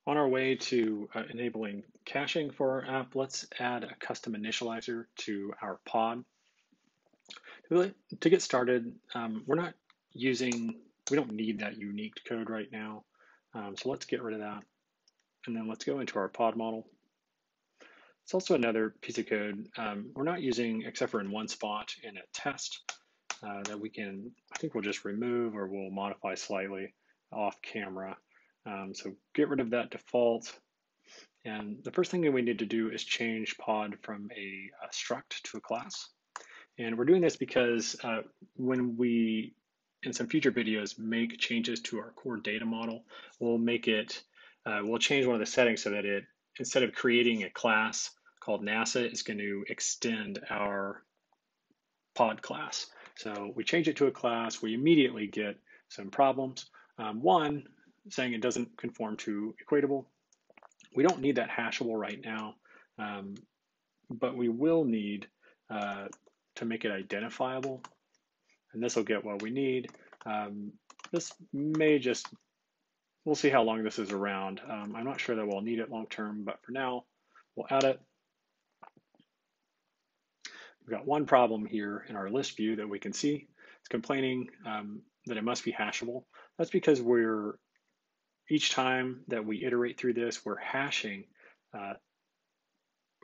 On our way to enabling caching for our app, let's add a custom initializer to our pod. To get started, we don't need that unique code right now. So let's get rid of that. And then let's go into our pod model. It's also another piece of code we're not using except for in one spot in a test that I think we'll just remove or we'll modify slightly off camera. So get rid of that default. And the first thing that we need to do is change pod from a struct to a class. And we're doing this because when we, in some future videos, make changes to our core data model, we'll change one of the settings so that instead of creating a class called NASA, it's going to extend our pod class. So we change it to a class, we immediately get some problems. One, saying it doesn't conform to equatable. We don't need that hashable right now, but we will need to make it identifiable, and this will get what we need. We'll see how long this is around. I'm not sure that we'll need it long term, but for now, we'll add it. We've got one problem here in our list view that we can see. It's complaining that it must be hashable. That's because each time that we iterate through this, we're hashing,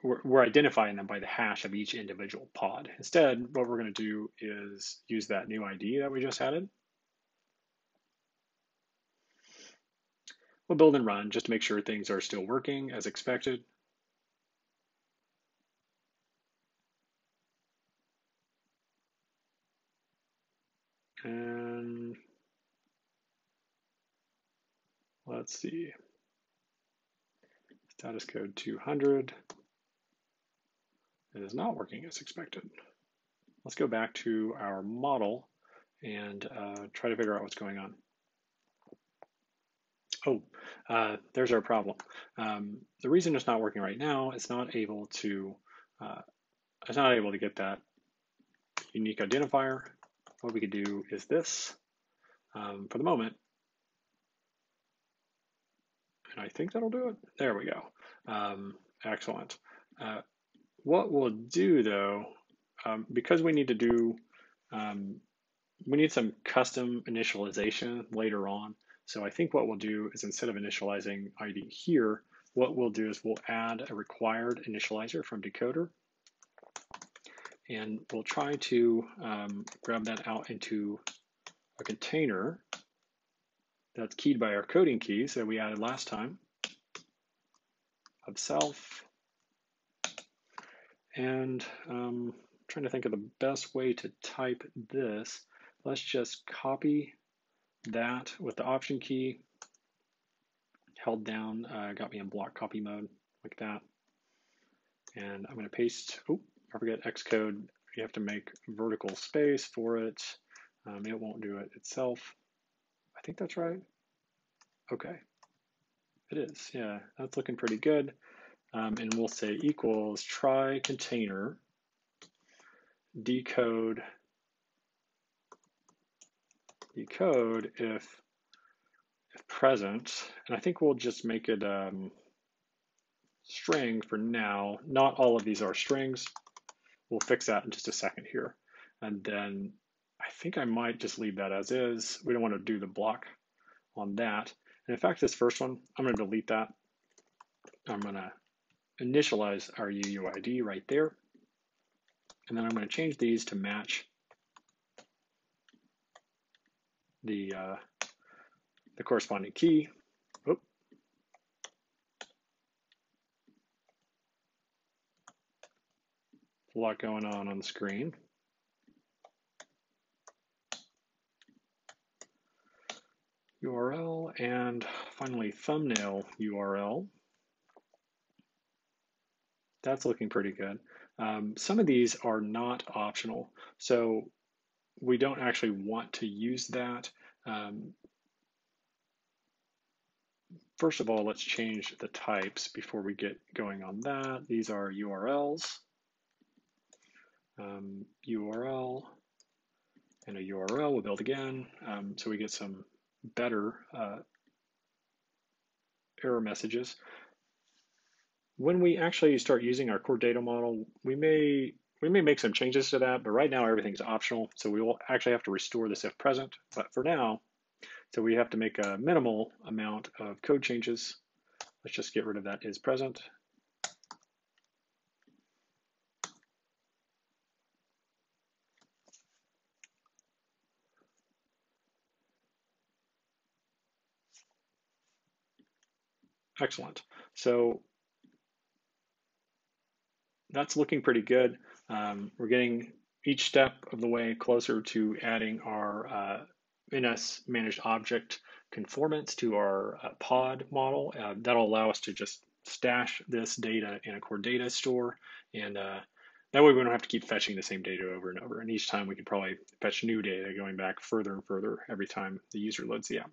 we're identifying them by the hash of each individual pod. Instead, what we're going to do is use that new ID that we just added. We'll build and run just to make sure things are still working as expected. And let's see, status code 200. It is not working as expected. Let's go back to our model and try to figure out what's going on. Oh, there's our problem. The reason it's not working right now, it's not able to get that unique identifier. What we could do is this for the moment. And I think that'll do it. There we go. Excellent. What we'll do though, because we need some custom initialization later on. So I think what we'll do is instead of initializing ID here, what we'll do is we'll add a required initializer from decoder. And we'll try to grab that out into a container that's keyed by our coding keys that we added last time of self. And trying to think of the best way to type this. Let's just copy that with the Option key held down, got me in block copy mode like that. And I'm going to paste, I forget Xcode, you have to make vertical space for it. It won't do it itself. I think that's right. Okay, it is, yeah, that's looking pretty good. And we'll say equals try container decode if present, and I think we'll just make it string for now. Not all of these are strings. We'll fix that in just a second here. And then I think I might just leave that as is. We don't want to do the block on that. And in fact, this first one, I'm going to delete that. I'm going to initialize our UUID right there. And then I'm going to change these to match the corresponding key. A lot going on the screen. URL and finally thumbnail URL. That's looking pretty good. Some of these are not optional, so we don't actually want to use that. First of all, let's change the types before we get going on that. These are URLs, URL, and a URL we'll build again. So we get some better error messages. When we actually start using our core data model, we may make some changes to that, but right now everything's optional. So we will actually have to restore this if present. But for now, so we have to make a minimal amount of code changes. Let's just get rid of that is present. Excellent. So that's looking pretty good. We're getting each step of the way closer to adding our NS managed object conformance to our pod model. That'll allow us to just stash this data in a core data store, and that way we don't have to keep fetching the same data over and over. And each time we can probably fetch new data going back further and further every time the user loads the app.